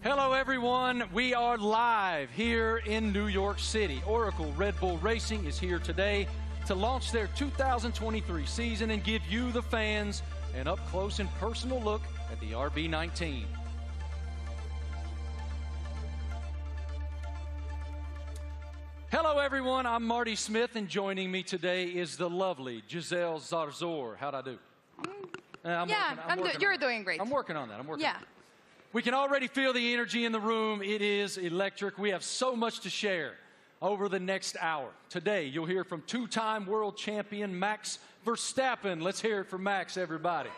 Hello, everyone. We are live here in New York City. Oracle Red Bull Racing is here today to launch their 2023 season and give you, the fans, an up-close and personal look at the RB19. Hello, everyone. I'm Marty Smith, and joining me today is the lovely Giselle Zarzor. How'd I do? You're doing great. I'm working on that. I'm working. Yeah. We can already feel the energy in the room. It is electric. We have so much to share over the next hour. Today, you'll hear from two-time world champion Max Verstappen. Let's hear it for Max, everybody.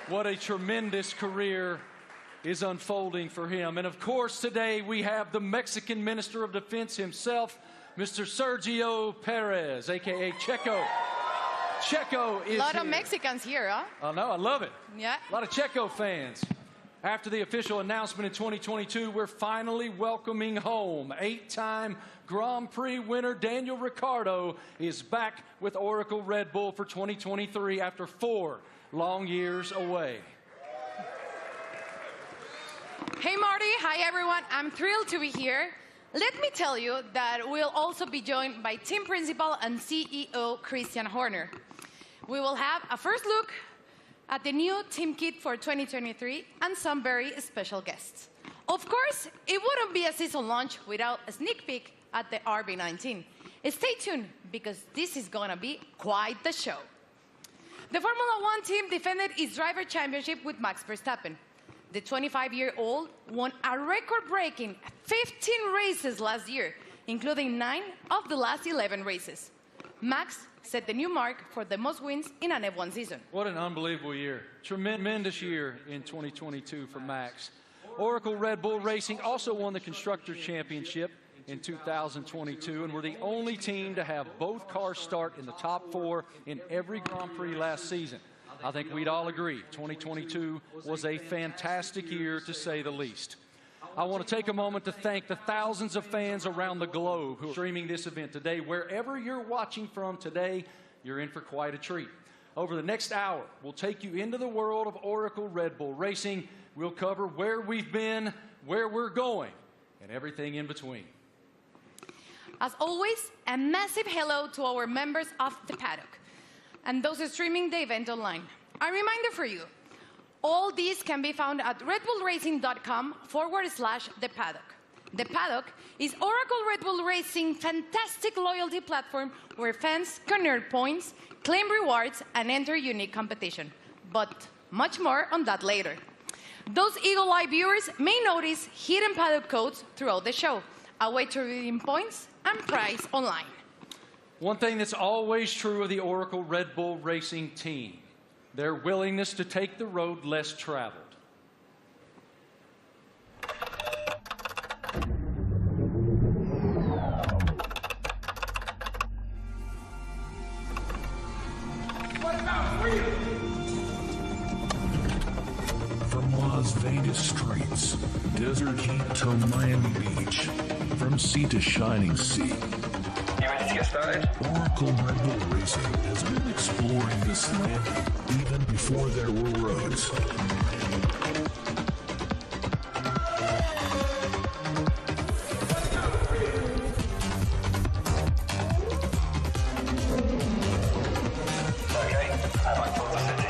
What a tremendous career is unfolding for him. And of course, today we have the Mexican Minister of Defense himself, Mr. Sergio Perez, a.k.a. Checo. Checo is a lot here. of Mexicans here, huh? I know, I love it. Yeah. A lot of Checo fans. After the official announcement in 2022, we're finally welcoming home. 8-time Grand Prix winner Daniel Ricciardo is back with Oracle Red Bull for 2023 after 4 long years away. Hey, Marty. Hi, everyone. I'm thrilled to be here. Let me tell you that we'll also be joined by team principal and CEO Christian Horner. We will have a first look at the new team kit for 2023 and some very special guests. Of course, it wouldn't be a season launch without a sneak peek at the RB19. Stay tuned, because this is going to be quite the show. The Formula One team defended its driver championship with Max Verstappen. The 25-year-old won a record-breaking 15 races last year, including 9 of the last 11 races. Max set the new mark for the most wins in an F1 season. What an unbelievable year. Tremendous year in 2022 for Max. Oracle Red Bull Racing also won the Constructors' Championship in 2022 and were the only team to have both cars start in the top 4 in every Grand Prix last season. I think we'd all agree 2022 was a fantastic year, to say the least. I want to take a moment to thank the thousands of fans around the globe who are streaming this event today. Wherever you're watching from today, you're in for quite a treat. Over the next hour, we'll take you into the world of Oracle Red Bull Racing. We'll cover where we've been, where we're going, and everything in between. As always, a massive hello to our members of the paddock and those streaming the event online. A reminder for you, all these can be found at redbullracing.com/the paddock. The Paddock is Oracle Red Bull Racing's fantastic loyalty platform where fans can earn points, claim rewards, and enter unique competition. But much more on that later. Those Eagle Eye viewers may notice hidden paddock codes throughout the show, a way to redeem points and prize online. One thing that's always true of the Oracle Red Bull Racing team, their willingness to take the road less traveled. What about freedom? From Las Vegas streets, desert heat to Miami Beach, from sea to shining sea. You ready to get started? Oracle Red Bull Racing has been exploring this land even before there were roads. Okay, I'd like to the city.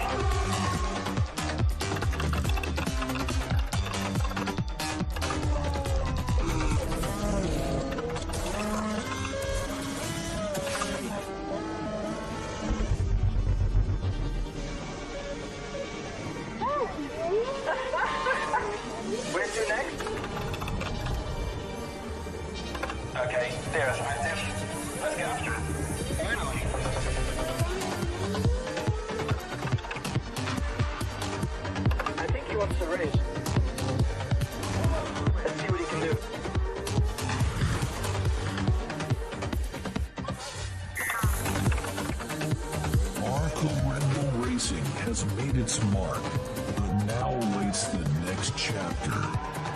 Where to next? Okay, there's Atlantis. Let's get after it. Finally. I think he wants to race. Let's see what he can do. Oracle Red Bull Racing has made its mark, but now awaits the next chapter.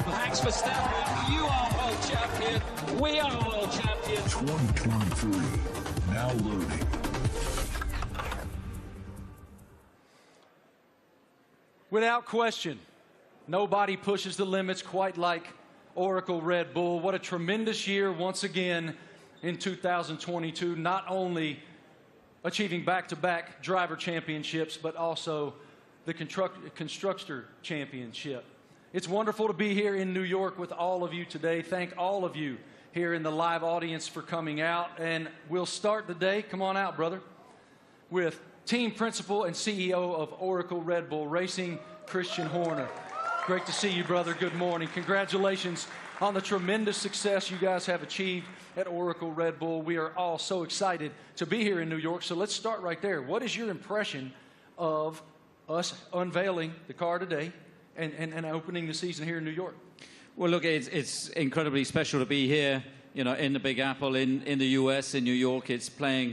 Max Verstappen, you are world champion. We are world champions. 2023, now loading. Without question, Nobody pushes the limits quite like Oracle Red Bull. What a tremendous year once again in 2022, not only achieving back-to-back driver championships, but also the Constructor Championship. It's wonderful to be here in New York with all of you today. Thank all of you here in the live audience for coming out. And we'll start the day, come on out, brother, with team principal and CEO of Oracle Red Bull Racing, Christian Horner. Great to see you, brother. Good morning. Congratulations on the tremendous success you guys have achieved at Oracle Red Bull. We are all so excited to be here in New York. So let's start right there. What is your impression of us unveiling the car today and opening the season here in New York? Well, look, it's incredibly special to be here, you know, in the Big Apple, in the U.S., in New York. It's playing,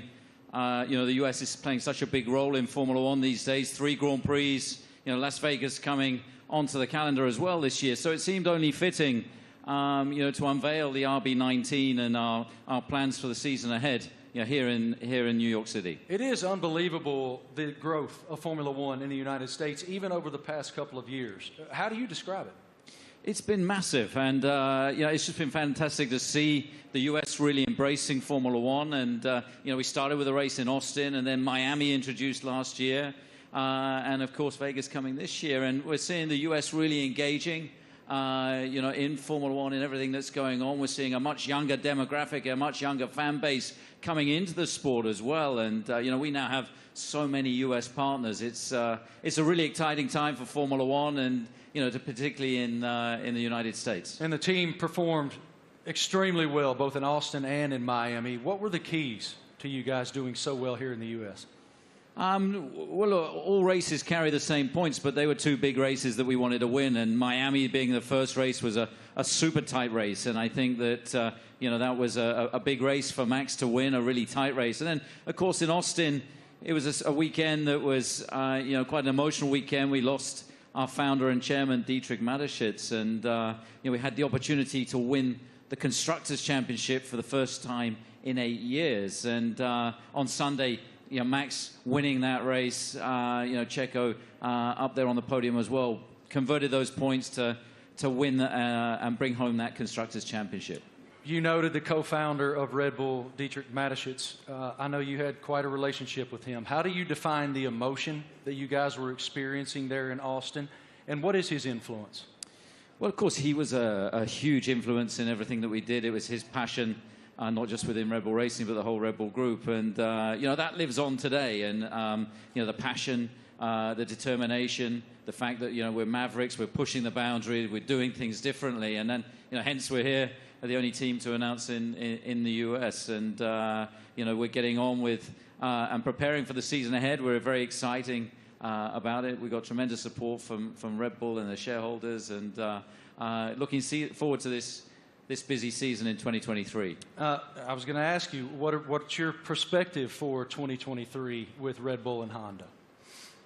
you know, the U.S. is playing such a big role in Formula One these days. 3 Grand Prix, you know, Las Vegas coming onto the calendar as well this year. So it seemed only fitting, you know, to unveil the RB19 and our plans for the season ahead, you know, here in New York City. It is unbelievable, the growth of Formula One in the United States, even over the past couple of years. How do you describe it? It's been massive, and you know, it's just been fantastic to see the U.S. really embracing Formula One. And you know, we started with a race in Austin, and then Miami introduced last year, and of course Vegas coming this year. And we're seeing the U.S. really engaging, you know, in Formula One and everything that's going on. We're seeing a much younger demographic, a much younger fan base coming into the sport as well. And you know, we now have so many U.S. partners. It's a really exciting time for Formula One, and you know, particularly in the United States. And the team performed extremely well, both in Austin and in Miami. What were the keys to you guys doing so well here in the U.S.? Well, all races carry the same points, but they were 2 big races that we wanted to win. And Miami being the first race was a super tight race. And I think that, you know, that was a big race for Max to win, a really tight race. And then, of course, in Austin, it was a weekend that was, you know, quite an emotional weekend. We lost our founder and chairman, Dietrich Mateschitz. And, you know, we had the opportunity to win the Constructors' Championship for the first time in 8 years. And on Sunday, you know, Max winning that race, you know, Checo up there on the podium as well, converted those points to win and bring home that Constructors' Championship. You noted the co-founder of Red Bull, Dietrich Mateschitz. I know you had quite a relationship with him. How do you define the emotion that you guys were experiencing there in Austin, and what is his influence? Well, of course, he was a huge influence in everything that we did. It was his passion, not just within Red Bull Racing, but the whole Red Bull group. And, you know, that lives on today. And, you know, the passion, the determination, the fact that, you know, we're Mavericks, we're pushing the boundary, we're doing things differently. And then, you know, hence we're here, the only team to announce in the U.S. And, you know, we're getting on with and preparing for the season ahead. We're very exciting about it. We've got tremendous support from Red Bull and the shareholders, and looking forward to this busy season in 2023. I was going to ask you, what's your perspective for 2023 with Red Bull and Honda?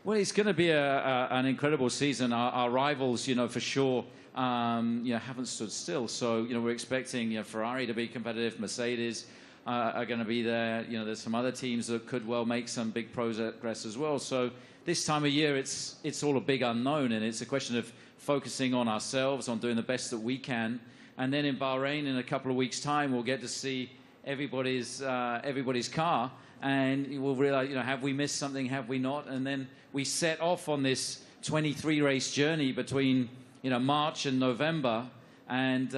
Well, it's going to be an incredible season. Our rivals, you know, for sure, you know, haven't stood still. So, you know, we're expecting, you know, Ferrari to be competitive. Mercedes are going to be there. You know, there's some other teams that could well make some big progress as well. So this time of year, it's all a big unknown, and it's a question of focusing on ourselves, on doing the best that we can. And then in Bahrain, in a couple of weeks' time, we'll get to see everybody's car, and we'll realize, you know, have we missed something, have we not? And then we set off on this 23-race journey between, you know, March and November, and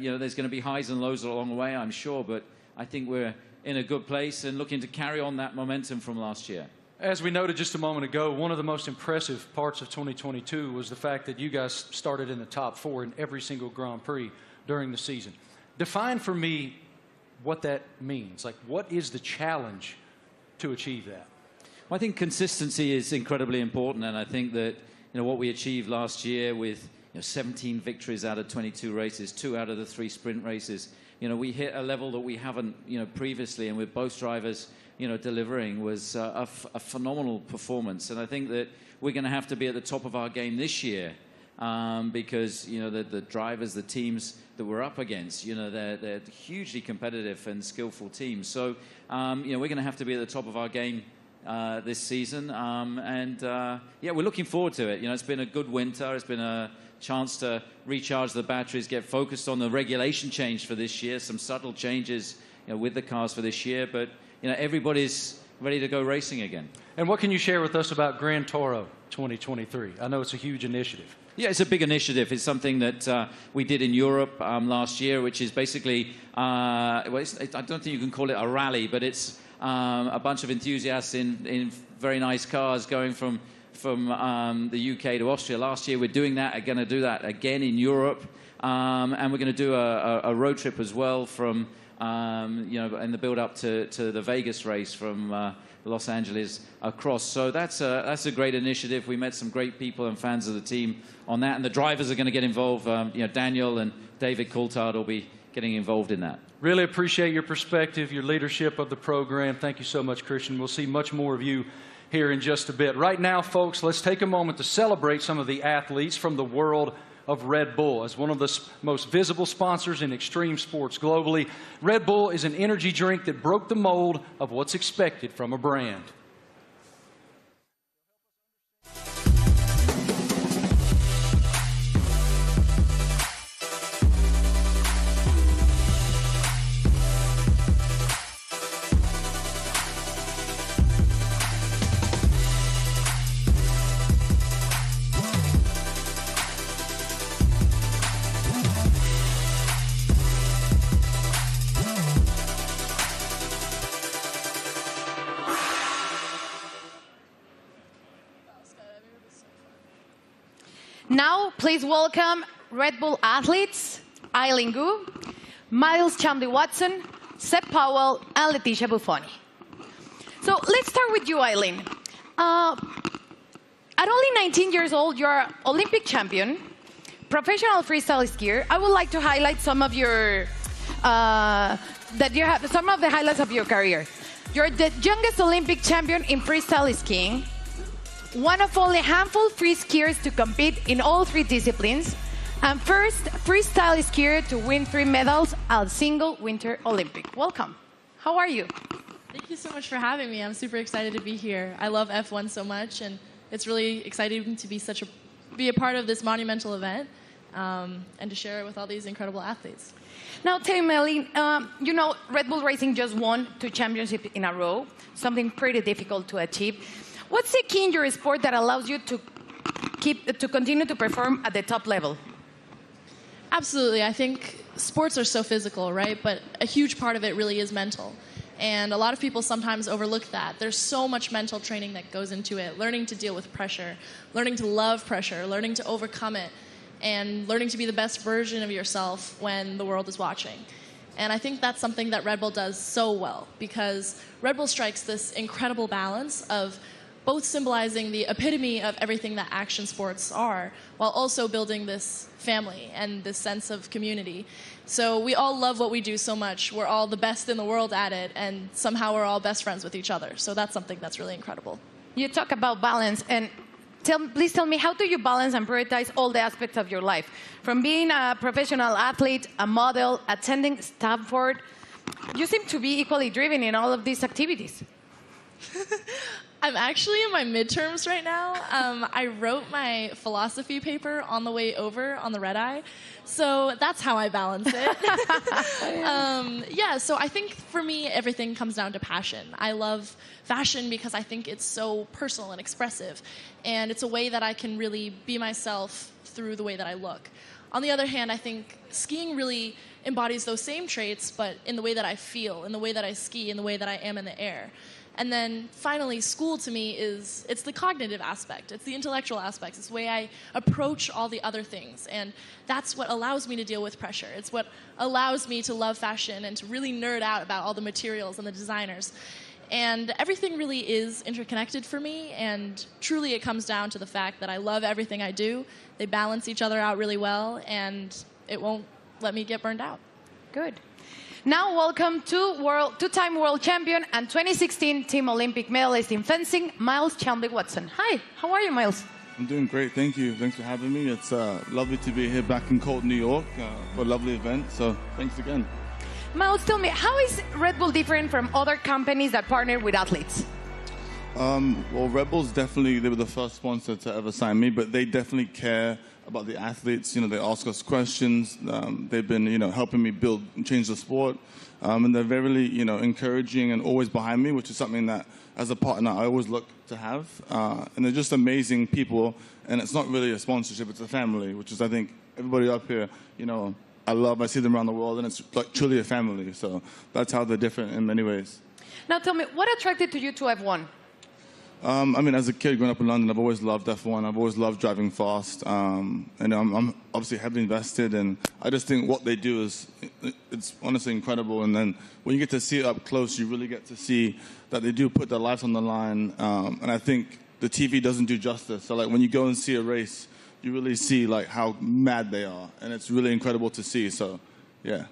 you know, there's going to be highs and lows along the way, I'm sure, but I think we're in a good place and looking to carry on that momentum from last year. As we noted just a moment ago, one of the most impressive parts of 2022 was the fact that you guys started in the top 4 in every single Grand Prix during the season. Define for me what that means. Like, what is the challenge to achieve that? Well, I think consistency is incredibly important, and I think that, you know, what we achieved last year with, you know, 17 victories out of 22 races, 2 out of the 3 sprint races, you know, we hit a level that we haven't, you know, previously, and with both drivers, you know, delivering was a phenomenal performance. And I think that we're going to have to be at the top of our game this year, because, you know, the drivers, the teams that we're up against, you know, they're hugely competitive and skillful teams. So, you know, we're going to have to be at the top of our game this season. Yeah, we're looking forward to it. You know, it's been a good winter. It's been a chance to recharge the batteries, get focused on the regulation change for this year, some subtle changes with the cars for this year, but everybody's ready to go racing again. And what can you share with us about Grand Toro 2023? I know it's a huge initiative. Yeah, it's a big initiative. It's something that we did in Europe last year, which is basically, I don't think you can call it a rally, but it's a bunch of enthusiasts in very nice cars going from the UK to Austria. Last year we're doing that, going to do that again in Europe, and we're going to do a road trip as well from, in the build-up to the Vegas race from Los Angeles across. So that's a great initiative. We met some great people and fans of the team on that, and the drivers are going to get involved. Daniel and David Coulthard will be getting involved in that. Really appreciate your perspective, your leadership of the program. Thank you so much, Christian. We'll see much more of you here in just a bit. Right now, folks, let's take a moment to celebrate some of the athletes from the world of Red Bull. As one of the most visible sponsors in extreme sports globally, Red Bull is an energy drink that broke the mold of what's expected from a brand. Now, please welcome Red Bull athletes Eileen Gu, Miles Chambliss-Watson, Seb Powell, and Leticia Buffoni. So let's start with you, Eileen. At only 19 years old, you're an Olympic champion, professional freestyle skier. I would like to highlight some of your some of the highlights of your career. You're the youngest Olympic champion in freestyle skiing, one of only a handful of free skiers to compete in all 3 disciplines, and first freestyle skier to win 3 medals at a single Winter Olympic. Welcome. How are you? Thank you so much for having me. I'm super excited to be here. I love F1 so much, and it's really exciting to be a part of this monumental event and to share it with all these incredible athletes. Now, tell me, Eileen, Red Bull Racing just won 2 championships in a row, something pretty difficult to achieve. What's the key in your sport that allows you to continue to perform at the top level? Absolutely. I think sports are so physical, right? But a huge part of it really is mental. And a lot of people sometimes overlook that. There's so much mental training that goes into it, learning to deal with pressure, learning to love pressure, learning to overcome it, and learning to be the best version of yourself when the world is watching. And I think that's something that Red Bull does so well, because Red Bull strikes this incredible balance of both symbolizing the epitome of everything that action sports are, while also building this family and this sense of community. So we all love what we do so much. We're all the best in the world at it, and somehow we're all best friends with each other. So that's something that's really incredible. You talk about balance, and please tell me, how do you balance and prioritize all the aspects of your life? From being a professional athlete, a model, attending Stanford, you seem to be equally driven in all of these activities. I'm actually in my midterms right now. I wrote my philosophy paper on the way over on the red eye, so that's how I balance it. So I think for me, everything comes down to passion. I love fashion because I think it's so personal and expressive, and it's a way that I can really be myself through the way that I look. On the other hand, I think skiing really embodies those same traits, but in the way that I feel, in the way that I ski, in the way that I am in the air. And then finally, school to me it's the cognitive aspect. It's the intellectual aspects. It's the way I approach all the other things. And that's what allows me to deal with pressure. It's what allows me to love fashion and to really nerd out about all the materials and the designers. And everything really is interconnected for me. And truly it comes down to the fact that I love everything I do. They balance each other out really well, and it won't let me get burned out. Good. Now, welcome to two-time world champion and 2016 Team Olympic medalist in fencing, Miles Chambliss-Watson. Hi, how are you, Miles? I'm doing great, thank you. Thanks for having me. It's lovely to be here back in cold New York for a lovely event, so thanks again. Miles, tell me, how is Red Bull different from other companies that partner with athletes? Well, Red Bull's definitely, they were the first sponsor to ever sign me, but they definitely care about the athletes. You know, they ask us questions. They've been, you know, helping me build and change the sport. And they're very, you know, encouraging and always behind me, which is something that, as a partner, I always look to have. And they're just amazing people. And it's not really a sponsorship, it's a family, which is, I think, everybody up here, you know, I see them around the world, and it's like truly a family. So that's how they're different in many ways. Now tell me, what attracted to you to F1? I mean, as a kid growing up in London, I've always loved F1. I've always loved driving fast. And I'm obviously heavily invested. And I just think what they do is, it's honestly incredible. And then when you get to see it up close, you really get to see that they do put their lives on the line. And I think the TV doesn't do justice. So, like, when you go and see a race, you really see, like, how mad they are. And it's really incredible to see. So, yeah.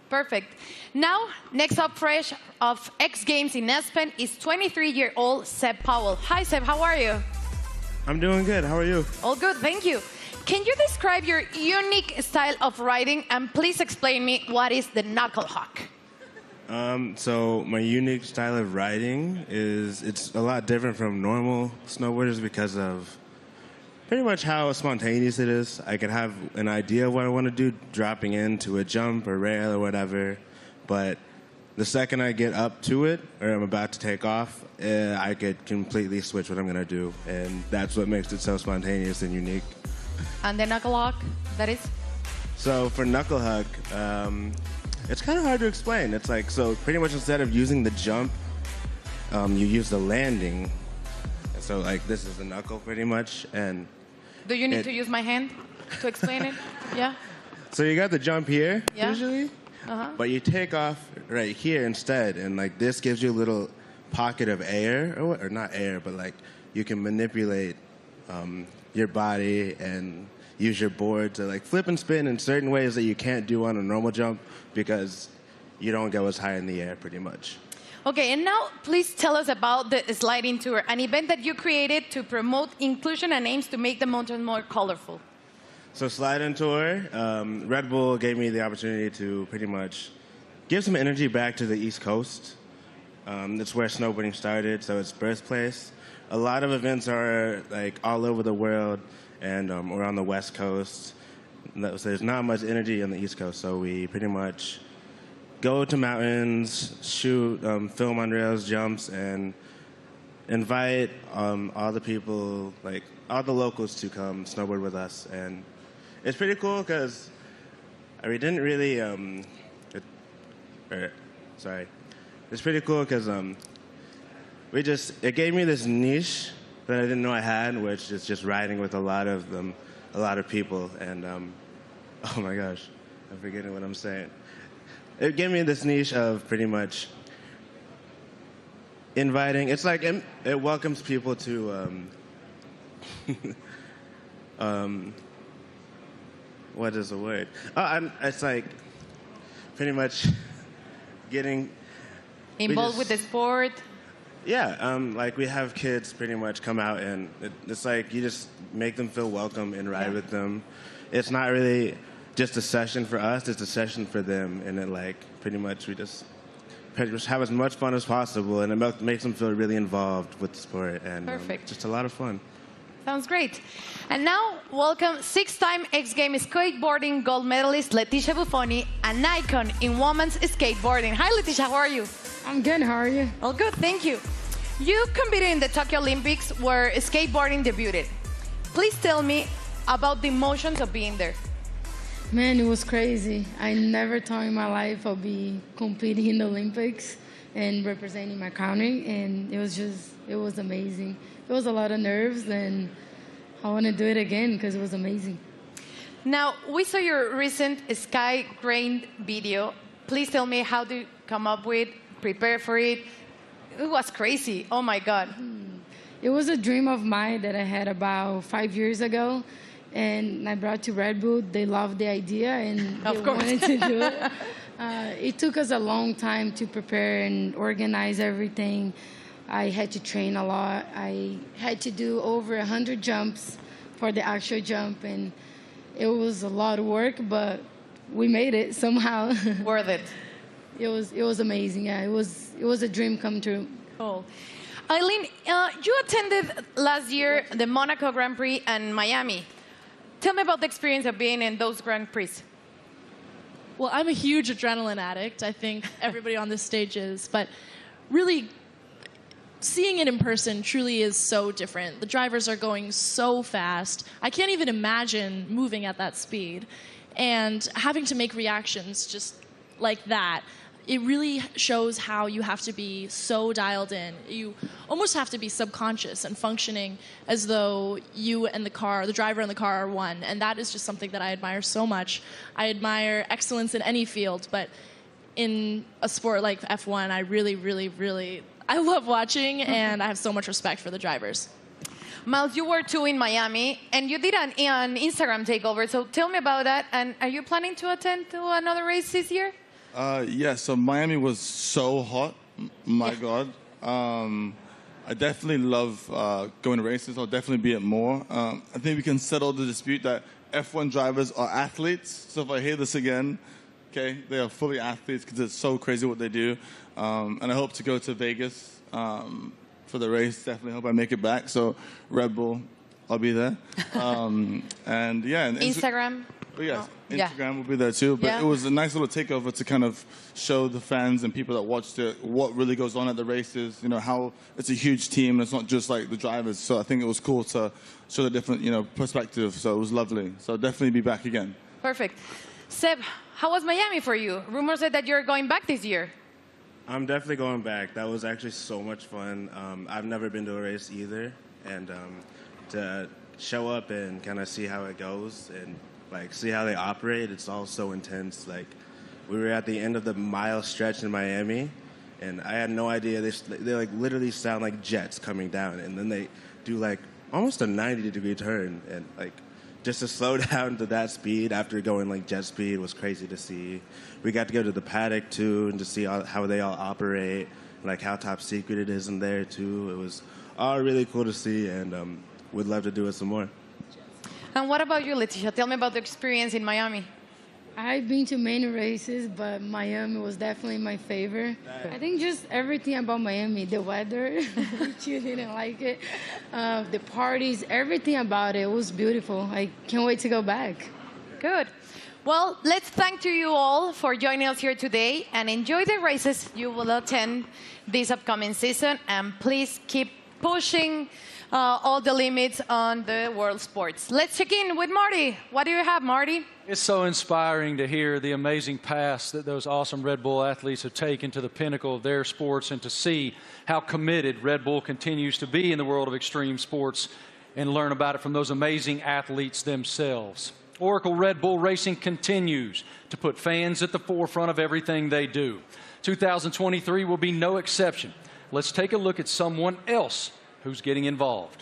Perfect. Now, next up fresh of X Games in Aspen is 23-year-old Seb Powell. Hi, Seb. How are you? I'm doing good. How are you? All good. Thank you. Can you describe your unique style of riding, and please explain me what is the knuckle hawk? So my unique style of riding is, it's a lot different from normal snowboarders because of pretty much how spontaneous it is. I can have an idea of what I want to do dropping into a jump or rail or whatever, but the second I get up to it or I'm about to take off, I could completely switch what I'm going to do, and that's what makes it so spontaneous and unique. And the knuckle hawk, that is? So for knuckle hug, it's kind of hard to explain. It's like, so pretty much instead of using the jump, you use the landing. So like this is the knuckle pretty much, and do you need to use my hand to explain it? Yeah. So you got the jump here usually, Uh-huh. but you take off right here instead, and like this gives you a little pocket of air, or not air, but like you can manipulate your body and use your board to like flip and spin in certain ways that you can't do on a normal jump because you don't go as high in the air pretty much. Okay, and now please tell us about the sliding tour, an event that you created to promote inclusion and aims to make the mountain more colorful. So sliding tour, Red Bull gave me the opportunity to pretty much give some energy back to the East Coast. That's where snowboarding started, so it's birthplace. A lot of events are like all over the world, and we're on the West Coast. So there's not much energy on the East Coast, so we pretty much go to mountains, shoot, film on rails, jumps, and invite all the people, like all the locals, to come snowboard with us. And it's pretty cool because we didn't really. It's pretty cool because it gave me this niche that I didn't know I had, which is just riding with a lot of people. And oh my gosh, I'm forgetting what I'm saying. It gave me this niche of pretty much inviting. It's like it welcomes people to what is the word? It's like pretty much getting involved with the sport. Yeah, like we have kids pretty much come out, and it's like you just make them feel welcome and ride with them. It's not really just a session for us, it's a session for them, and it like pretty much we just have as much fun as possible, and it makes them feel really involved with the sport, and just a lot of fun. Sounds great. And now, welcome six-time X Games skateboarding gold medalist Leticia Buffoni, an icon in women's skateboarding. Hi, Leticia, how are you? I'm good, how are you? All good, thank you. You competed in the Tokyo Olympics where skateboarding debuted. Please tell me about the emotions of being there. Man, it was crazy. I never thought in my life I'd be competing in the Olympics and representing my country, and it was amazing. It was a lot of nerves, and I want to do it again because it was amazing. Now, we saw your recent Sky Grain video. Please tell me how to come up with, prepare for it. It was crazy. Oh, my God. It was a dream of mine that I had about 5 years ago, and I brought to Red Bull. They loved the idea, and they wanted to do it. It took us a long time to prepare and organize everything. I had to train a lot. I had to do over 100 jumps for the actual jump, and it was a lot of work, but we made it somehow. Worth it. It was amazing. Yeah, it was a dream come true. Cool. Eileen, you attended last year the Monaco Grand Prix and Miami. tell me about the experience of being in those Grand Prix. Well, I'm a huge adrenaline addict. I think everybody on this stage is. But really, seeing it in person truly is so different. The drivers are going so fast. I can't even imagine moving at that speed. And having to make reactions just like that, it really shows how you have to be so dialed in. You almost have to be subconscious and functioning as though you and the driver and the car are one. And that is just something that I admire so much. I admire excellence in any field, but in a sport like F1, I really, I love watching, and I have so much respect for the drivers. Miles, you were too in Miami, and you did an Instagram takeover. So tell me about that. And are you planning to attend to another race this year? Yeah, so Miami was so hot. My God. I definitely love going to races. I'll definitely be at more. I think we can settle the dispute that F1 drivers are athletes. So if I hear this again, okay, they are fully athletes because it's so crazy what they do. And I hope to go to Vegas for the race. Definitely hope I make it back. So Red Bull, I'll be there. And yeah. And Instagram? Oh, yes, Instagram will be there too. But it was a nice little takeover to kind of show the fans and people that watched it what really goes on at the races, you know, how it's a huge team. It's not just like the drivers. So I think it was cool to show the different, you know, perspective. So it was lovely. So I'll definitely be back again. Perfect. Seb, how was Miami for you? Rumors said that you're going back this year. I'm definitely going back. That was actually so much fun. I've never been to a race either. And to show up and kind of see how it goes and like see how they operate, it's all so intense. Like we were at the end of the mile stretch in Miami, and I had no idea they like literally sound like jets coming down, and then they do like almost a 90-degree turn, and like just to slow down to that speed after going like jet speed was crazy to see. We got to go to the paddock too and to see how they all operate, like how top secret it is in there too. It was all really cool to see, and we'd love to do it some more. And what about you, Leticia? Tell me about the experience in Miami. I've been to many races, but Miami was definitely my favorite. I think just everything about Miami, the weather, which you didn't like it, the parties, everything about it was beautiful. I can't wait to go back. Good. Well, let's thank you all for joining us here today and enjoy the races you will attend this upcoming season. And please keep pushing all the limits on the world sports. Let's check in with Marty. What do you have, Marty? It's so inspiring to hear the amazing paths that those awesome Red Bull athletes have taken to the pinnacle of their sports, and to see how committed Red Bull continues to be in the world of extreme sports and learn about it from those amazing athletes themselves. Oracle Red Bull Racing continues to put fans at the forefront of everything they do. 2023 will be no exception. Let's take a look at someone else who's getting involved.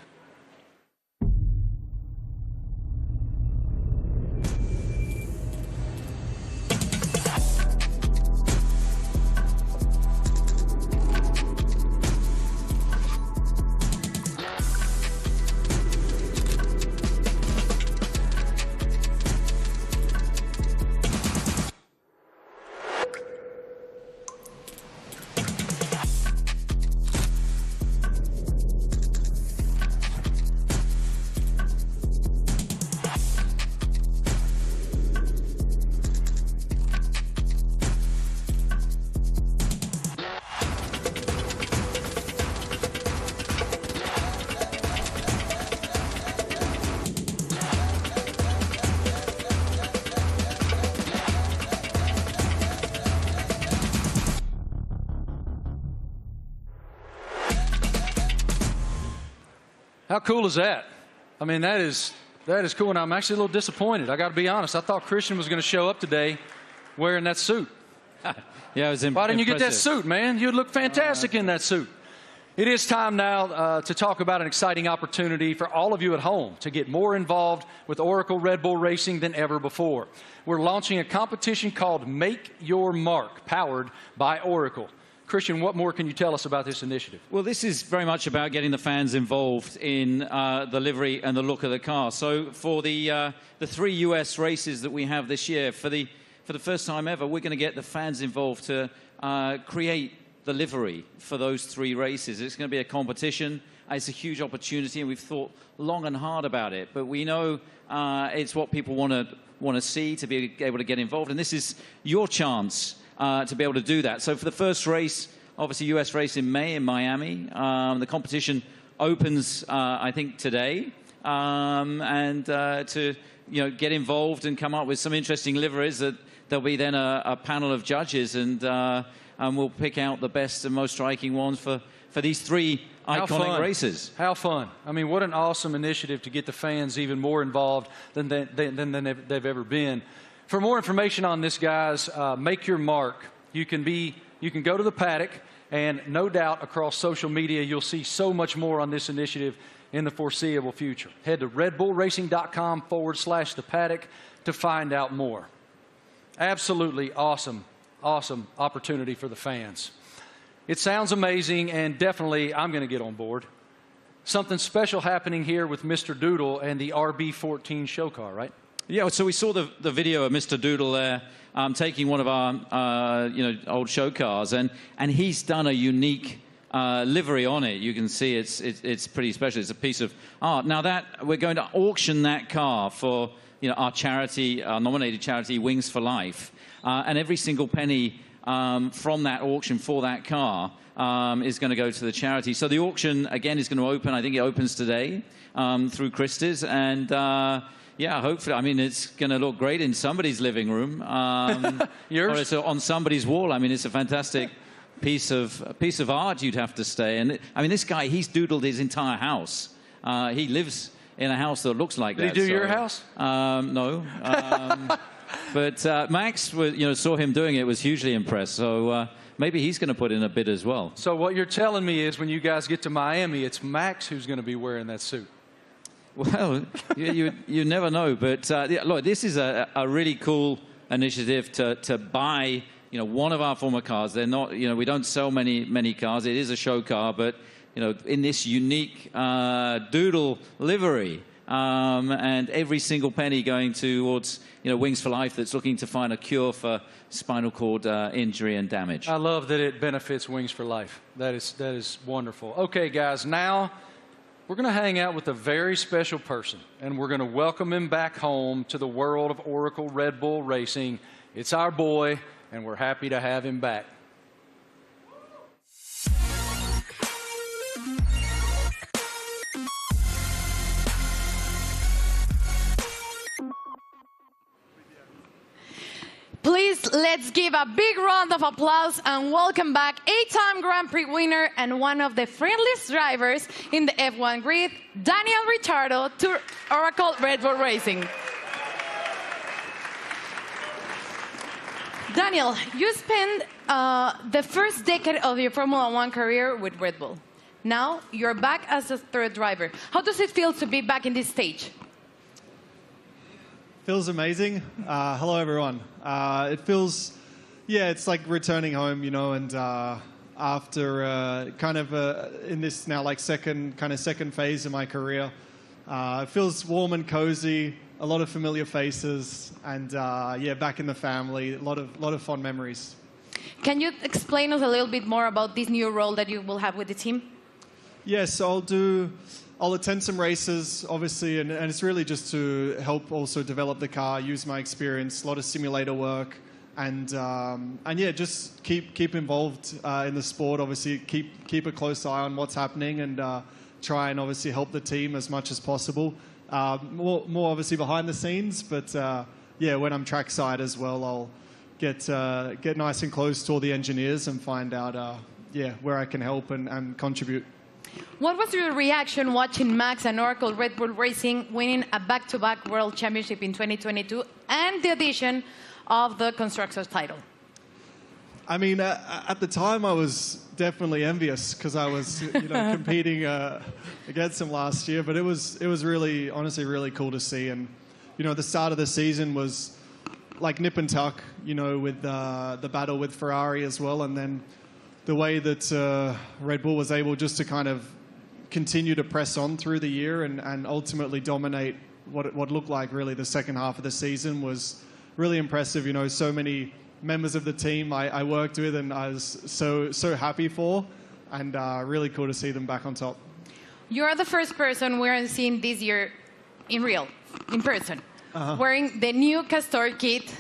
How cool is that? I mean, that is cool, and I'm actually a little disappointed. I got to be honest. I thought Christian was going to show up today wearing that suit. Yeah, it was Why didn't you get that suit, man? You'd look fantastic in that suit. It is time now to talk about an exciting opportunity for all of you at home to get more involved with Oracle Red Bull Racing than ever before. We're launching a competition called Make Your Mark, powered by Oracle. Christian, what more can you tell us about this initiative? Well, this is very much about getting the fans involved in the livery and the look of the car. So for the 3 US races that we have this year, for the first time ever, we're going to get the fans involved to create the livery for those 3 races. It's going to be a competition. It's a huge opportunity, and we've thought long and hard about it. But we know it's what people want to see, to be able to get involved. And this is your chance to be able to do that. So for the first race, obviously US race in May in Miami, the competition opens, I think, today. To get involved and come up with some interesting liveries, that there'll be then a panel of judges, and we'll pick out the best and most striking ones for these 3 iconic races. How fun. I mean, what an awesome initiative to get the fans even more involved than they've ever been. For more information on this, guys, make your mark. You can go to the paddock, and no doubt across social media you'll see so much more on this initiative in the foreseeable future. Head to redbullracing.com/the paddock to find out more. Absolutely awesome opportunity for the fans. It sounds amazing, and definitely I'm going to get on board. Something special happening here with Mr. Doodle and the RB14 show car, right? Yeah, so we saw the video of Mr. Doodle there taking one of our old show cars, and he's done a unique livery on it. You can see it's pretty special. It's a piece of art. Now that we're going to auction that car for our charity, our nominated charity, Wings for Life, and every single penny from that auction for that car is going to go to the charity. So the auction again is going to open. I think it opens today through Christie's, and yeah, hopefully. I mean, it's going to look great in somebody's living room. Yours? Or it's on somebody's wall. I mean, it's a fantastic piece of art, you'd have to say. And I mean, this guy, he's doodled his entire house. He lives in a house that looks like that. Did he do your house? No. But Max, saw him doing it, was hugely impressed. So maybe he's going to put in a bid as well. So what you're telling me is when you guys get to Miami, it's Max who's going to be wearing that suit. Well, you never know. But look, this is a really cool initiative to buy one of our former cars. They're not, we don't sell many cars. It is a show car, but in this unique Doodle livery, and every single penny going towards Wings for Life, that's looking to find a cure for spinal cord injury and damage. I love that it benefits Wings for Life. That is wonderful. Okay, guys, now we're going to hang out with a very special person, and we're going to welcome him back home to the world of Oracle Red Bull Racing. It's our boy, and we're happy to have him back. Please, let's give a big round of applause and welcome back 8-time Grand Prix winner and one of the friendliest drivers in the F1 grid, Daniel Ricciardo, to Oracle Red Bull Racing. Daniel, you spent the first decade of your Formula One career with Red Bull. Now you're back as a third driver. How does it feel to be back in this stage? Feels amazing. Hello, everyone. It feels, it's like returning home, and after kind of in this now like second phase of my career, it feels warm and cozy, a lot of familiar faces, and back in the family, a lot of fond memories. Can you explain us a little bit more about this new role that you will have with the team? Yes, I'll attend some races, obviously, and it's really just to help also develop the car, use my experience, a lot of simulator work, and just keep involved in the sport. Obviously, keep a close eye on what's happening, and try and obviously help the team as much as possible. More obviously behind the scenes, but when I'm trackside as well, I'll get nice and close to all the engineers and find out where I can help and contribute. What was your reaction watching Max and Oracle Red Bull Racing winning a back-to-back World Championship in 2022 and the addition of the Constructors title? I mean, at the time, I was definitely envious because I was, competing against them last year. But it was really, honestly, really cool to see. And the start of the season was like nip and tuck, with the battle with Ferrari as well, and then the way that Red Bull was able just to kind of continue to press on through the year and ultimately dominate what looked like really the second half of the season was really impressive. So many members of the team I worked with and I was so happy for, and really cool to see them back on top. You're the first person we're seeing this year in person, wearing the new Castor kit,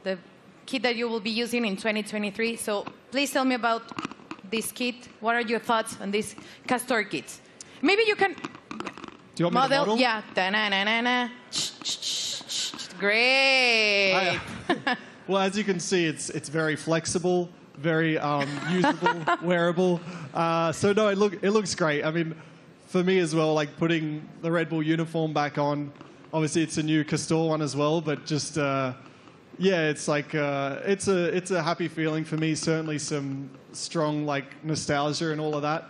the kit that you will be using in 2023. So please tell me about this kit. What are your thoughts on this Castor kit? Maybe you can Do you want me to model? Yeah. Da-na-na-na-na. Great. Well, as you can see, it's very flexible, very usable, wearable. So no, it looks great. I mean, for me as well, like putting the Red Bull uniform back on. Obviously, it's a new Castor one as well, but just yeah, it's like it's a happy feeling for me. Certainly, some strong like nostalgia and all of that.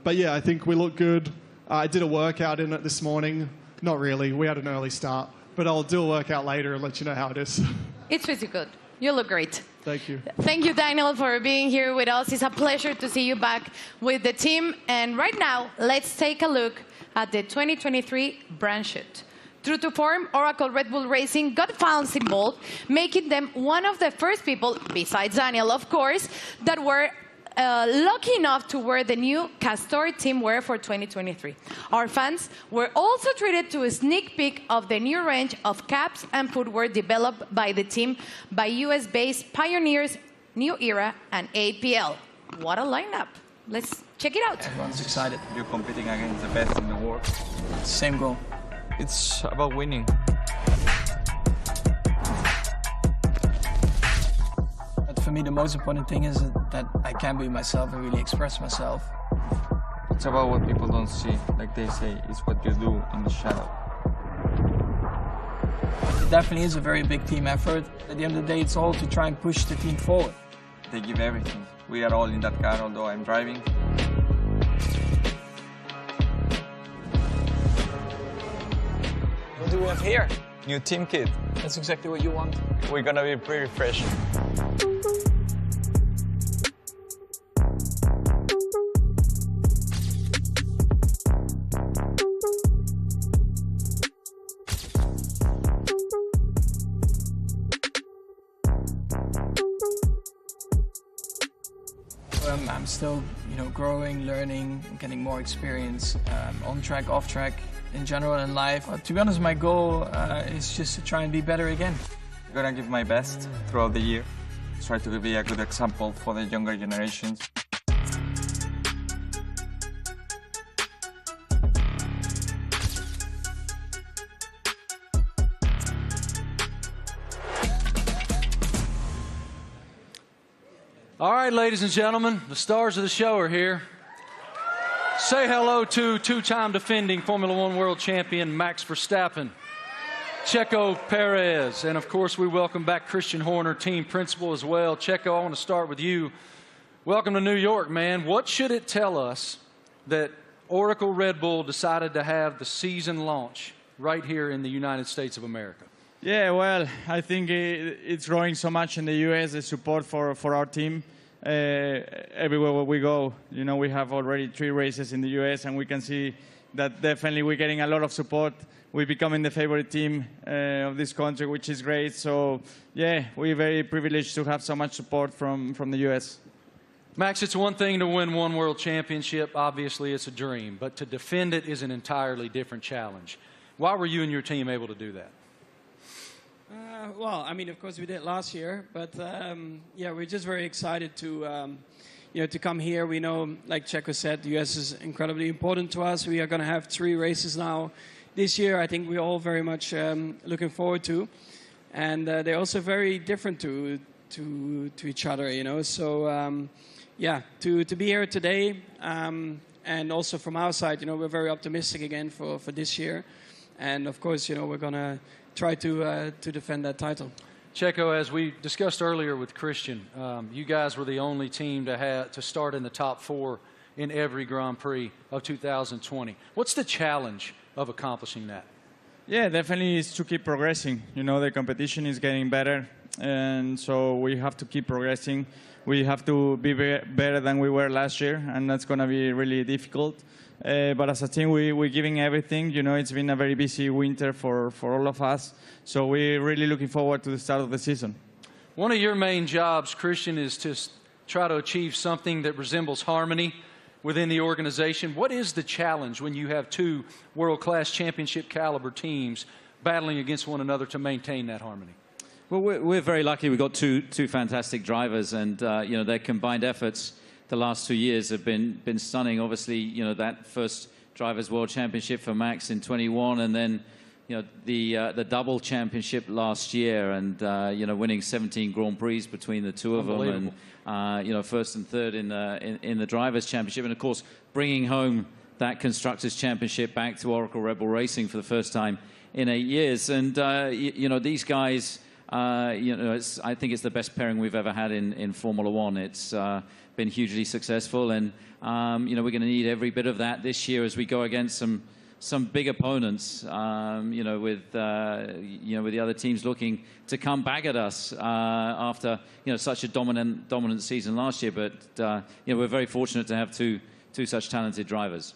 But yeah, I think we look good. I did a workout in it this morning. Not really. We had an early start, but I'll do a workout later and let you know how it is. It's pretty good. You look great. Thank you. Thank you, Daniel, for being here with us. It's a pleasure to see you back with the team. And right now, let's take a look at the 2023 brand shoot. True to form, Oracle Red Bull Racing got fans involved, making them one of the first people, besides Daniel, of course, that were lucky enough to wear the new Castor team wear for 2023. Our fans were also treated to a sneak peek of the new range of caps and footwear developed by the team by US-based pioneers New Era and APL. What a lineup. Let's check it out. Everyone's excited. You're competing against the best in the world. Same goal. It's about winning. For me, the most important thing is that I can be myself and really express myself. It's about what people don't see. Like they say, it's what you do in the shadow. It definitely is a very big team effort. At the end of the day, it's all to try and push the team forward. They give everything. We are all in that car, although I'm driving. What do we have here? New team kit. That's exactly what you want. We're gonna be pretty fresh. I'm still, growing, learning, getting more experience on track, off track, in general in life. To be honest, my goal is just to try and be better again. I'm gonna give my best throughout the year. Try to be a good example for the younger generations. All right, ladies and gentlemen, the stars of the show are here. Say hello to two-time defending Formula One world champion Max Verstappen, Checo Perez, and of course we welcome back Christian Horner, team principal as well. Checo, I want to start with you. Welcome to New York, man. What should it tell us that Oracle Red Bull decided to have the season launch right here in the United States of America? Yeah, well, I think it's growing so much in the U.S., the support for our team. Everywhere where we go, we have already 3 races in the U.S., and we can see that definitely we're getting a lot of support. We're becoming the favorite team of this country, which is great. So, yeah, we're very privileged to have so much support from the U.S. Max, it's one thing to win one world championship. Obviously, it's a dream. But to defend it is an entirely different challenge. Why were you and your team able to do that? Well, I mean, of course, we did last year, but yeah, we're just very excited to, to come here. We know, like Checo said, the U.S. is incredibly important to us. We are going to have 3 races now this year. I think we're all very much looking forward to, and they're also very different to each other, So, yeah, to be here today, and also from our side, we're very optimistic again for this year, and of course, we're going to try to defend that title. Checo, as we discussed earlier with Christian, you guys were the only team to start in the top 4 in every Grand Prix of 2020. What's the challenge of accomplishing that? Yeah, definitely is to keep progressing. The competition is getting better, and so we have to keep progressing. We have to be better than we were last year, and that's going to be really difficult. But as a team, we're giving everything. It's been a very busy winter for all of us. So we're really looking forward to the start of the season. One of your main jobs, Christian, is to try to achieve something that resembles harmony within the organization. What is the challenge when you have two world-class championship caliber teams battling against one another to maintain that harmony? Well, we're very lucky. We've got two fantastic drivers, and you know, their combined efforts the last 2 years have been stunning. Obviously, you know, that first Drivers' World Championship for Max in 21, and then you know the double championship last year, and you know, winning 17 Grand Prix between the two of them, and you know, first and third in the Drivers' Championship, and of course bringing home that Constructors' Championship back to Oracle Red Bull Racing for the first time in 8 years. And you know, these guys, you know, I think it's the best pairing we've ever had in Formula One. It's been hugely successful, and you know, we're going to need every bit of that this year as we go against some big opponents. You know, with the other teams looking to come back at us after such a dominant season last year. But you know, we're very fortunate to have two such talented drivers.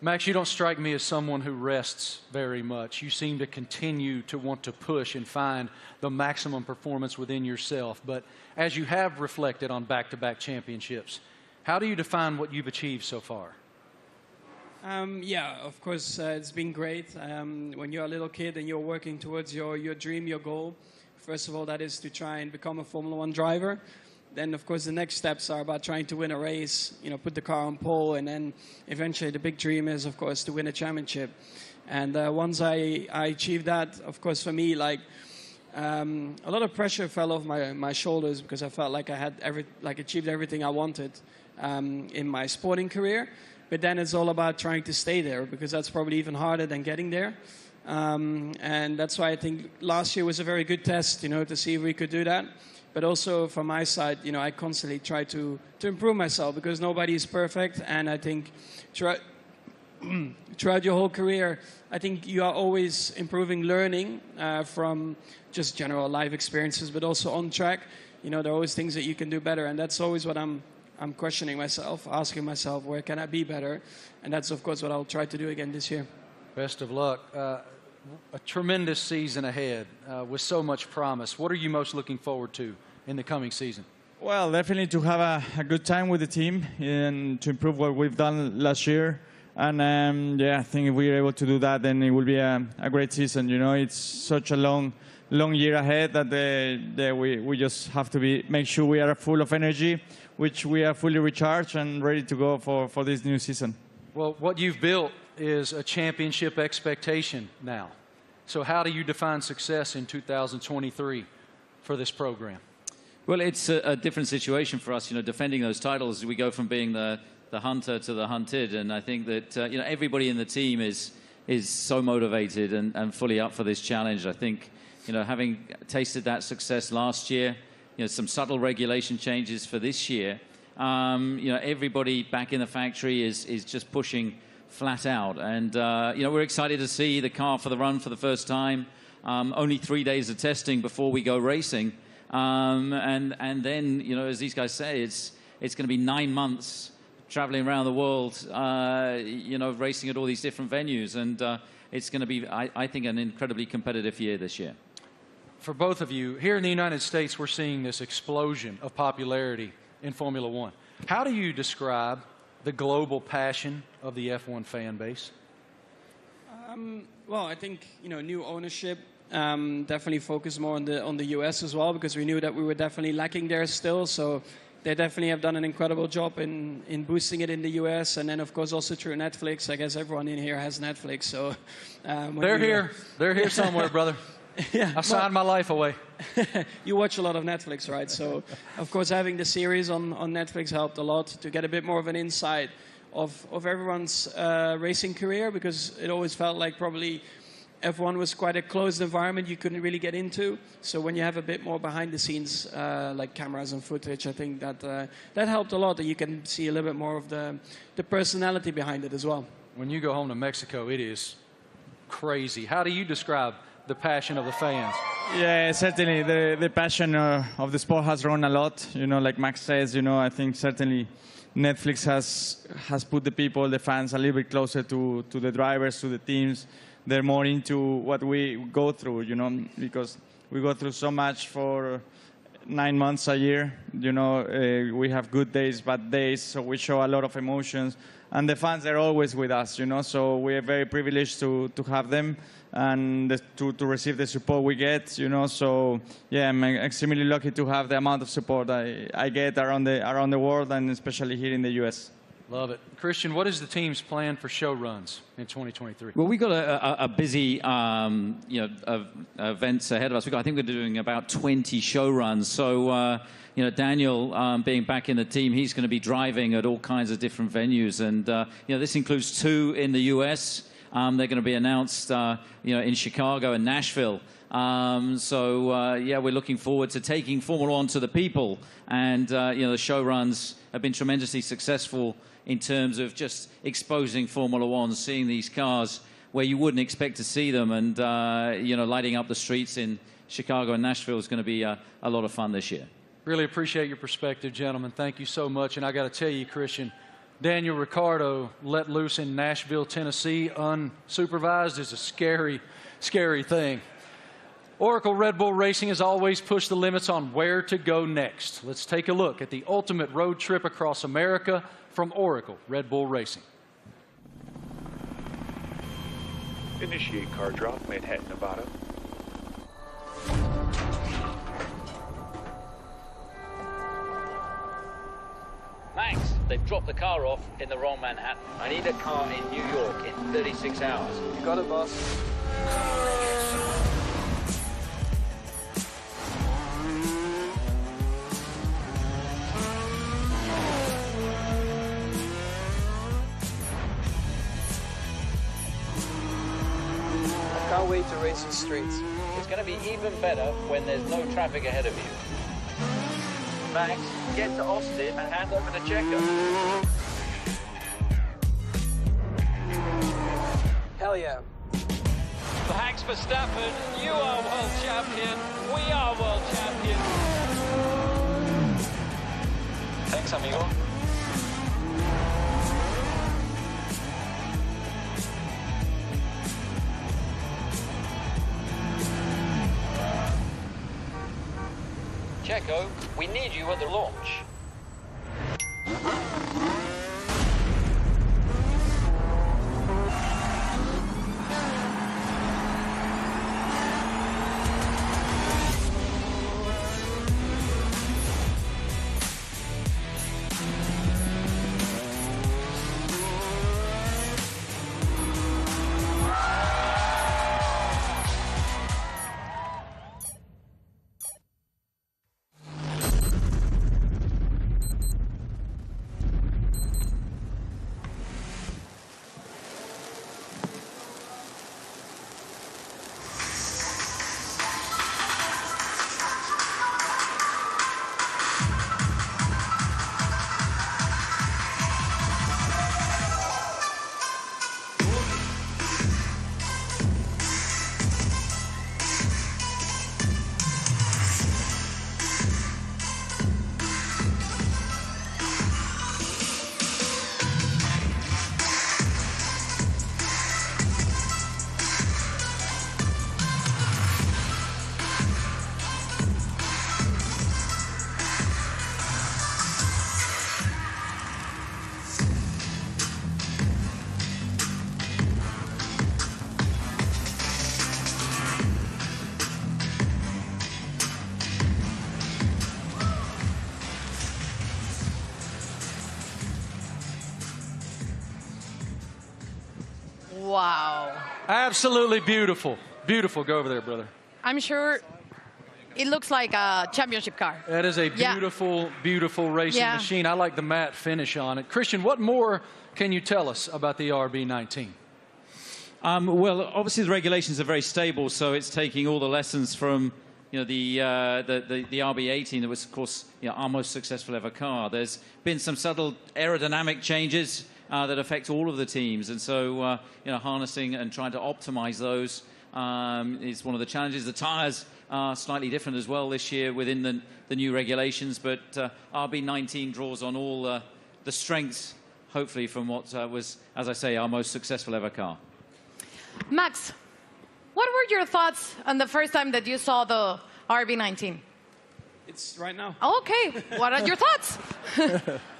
Max, you don't strike me as someone who rests very much. You seem to continue to want to push and find the maximum performance within yourself. But as you have reflected on back-to-back championships, how do you define what you've achieved so far? Yeah, of course, it's been great. When you're a little kid and you're working towards your dream, your goal, first of all, that is to try and become a Formula One driver. Then, of course, the next steps are about trying to win a race, you know, put the car on pole, and then eventually the big dream is, of course, to win a championship. And once I achieved that, of course, for me, like, a lot of pressure fell off my shoulders because I felt like I had achieved everything I wanted in my sporting career. But then it's all about trying to stay there, because that's probably even harder than getting there. And that's why I think last year was a very good test, you know, to see if we could do that. But also from my side, you know, I constantly try to improve myself, because nobody is perfect. And I think throughout your whole career, I think you are always improving, learning from just general life experiences, but also on track. You know, there are always things that you can do better. And that's always what I'm questioning myself, asking myself, where can I be better? And that's, of course, what I'll try to do again this year. Best of luck. A tremendous season ahead with so much promise. What are you most looking forward to in the coming season? Well, definitely to have a good time with the team and to improve what we've done last year. And yeah, I think if we're able to do that, then it will be a great season. You know, it's such a long year ahead that we just have to make sure we are full of energy, which we are fully recharged and ready to go for this new season. Well, what you've built is a championship expectation now. So how do you define success in 2023 for this program? Well, it's a different situation for us, you know, defending those titles. We go from being the hunter to the hunted, and I think that you know, everybody in the team is so motivated and fully up for this challenge. I think, you know, having tasted that success last year, you know, some subtle regulation changes for this year, you know, everybody back in the factory is just pushing flat out. And, you know, we're excited to see the car for the run for the first time. Only 3 days of testing before we go racing. And then, you know, as these guys say, it's going to be 9 months traveling around the world, you know, racing at all these different venues. And it's going to be, I think, an incredibly competitive year this year. For both of you, here in the United States, we're seeing this explosion of popularity in Formula One. How do you describe the global passion of the F1 fan base? Well, I think, you know, new ownership definitely focused more on the US as well, because we knew that we were definitely lacking there still. So they definitely have done an incredible job in boosting it in the US, and then of course also through Netflix. I guess everyone in here has Netflix, so they're here somewhere, brother. Yeah, I signed my life away. You watch a lot of Netflix, right? So, of course, having the series on Netflix helped a lot to get a bit more of an insight of everyone's racing career, because it always felt like probably F1 was quite a closed environment you couldn't really get into. So when you have a bit more behind the scenes, like cameras and footage, I think that helped a lot, that you can see a little bit more of the personality behind it as well. When you go home to Mexico, it is crazy. How do you describe the passion of the fans? Yeah, certainly the passion of the sport has grown a lot. You know, like Max says, you know, I think certainly Netflix has put the people, the fans, a little bit closer to the drivers, to the teams. They're more into what we go through, you know, because we go through so much for 9 months a year. You know, we have good days, bad days, so we show a lot of emotions. And the fans are always with us, you know, so we are very privileged to have them and to receive the support we get, you know. So, yeah, I'm extremely lucky to have the amount of support I get around the world and especially here in the U.S. Love it. Christian, what is the team's plan for show runs in 2023? Well, we've got a busy events ahead of us. I think we're doing about 20 show runs. So, you know, Daniel being back in the team, he's going to be driving at all kinds of different venues. And, you know, this includes 2 in the U.S. They're going to be announced, you know, in Chicago and Nashville. Yeah, we're looking forward to taking Formula One to the people. And, you know, the show runs have been tremendously successful in terms of just exposing Formula One, seeing these cars where you wouldn't expect to see them, and you know, lighting up the streets in Chicago and Nashville is going to be a lot of fun this year. Really appreciate your perspective, gentlemen. Thank you so much. And I got to tell you, Christian, Daniel Ricciardo let loose in Nashville, Tennessee, unsupervised is a scary, scary thing. Oracle Red Bull Racing has always pushed the limits on where to go next. Let's take a look at the ultimate road trip across America from Oracle Red Bull Racing. Initiate car drop, Manhattan, Nevada. Max, they've dropped the car off in the wrong Manhattan. I need a car in New York in 36 hours. You got it, boss. Can't wait to race the streets. It's going to be even better when there's no traffic ahead of you. Max, get to Austin and hand over to Checo. Hell yeah. Max Verstappen, you are world champion. We are world champion. Thanks, amigo. Checo, we need you at the launch. Wow. Absolutely beautiful. Beautiful. Go over there, brother. I'm sure it looks like a championship car. That is a beautiful, beautiful racing machine. I like the matte finish on it. Christian, what more can you tell us about the RB19? Well, obviously the regulations are very stable, so it's taking all the lessons from the RB18 that was, of course, our most successful ever car. There's been some subtle aerodynamic changes that affect all of the teams, and so harnessing and trying to optimize those is one of the challenges. The tires are slightly different as well this year within the new regulations, but RB19 draws on all the strengths, hopefully, from what was, as I say, our most successful ever car. Max, what were your thoughts on the first time that you saw the RB19? It's right now. Okay, what are your thoughts?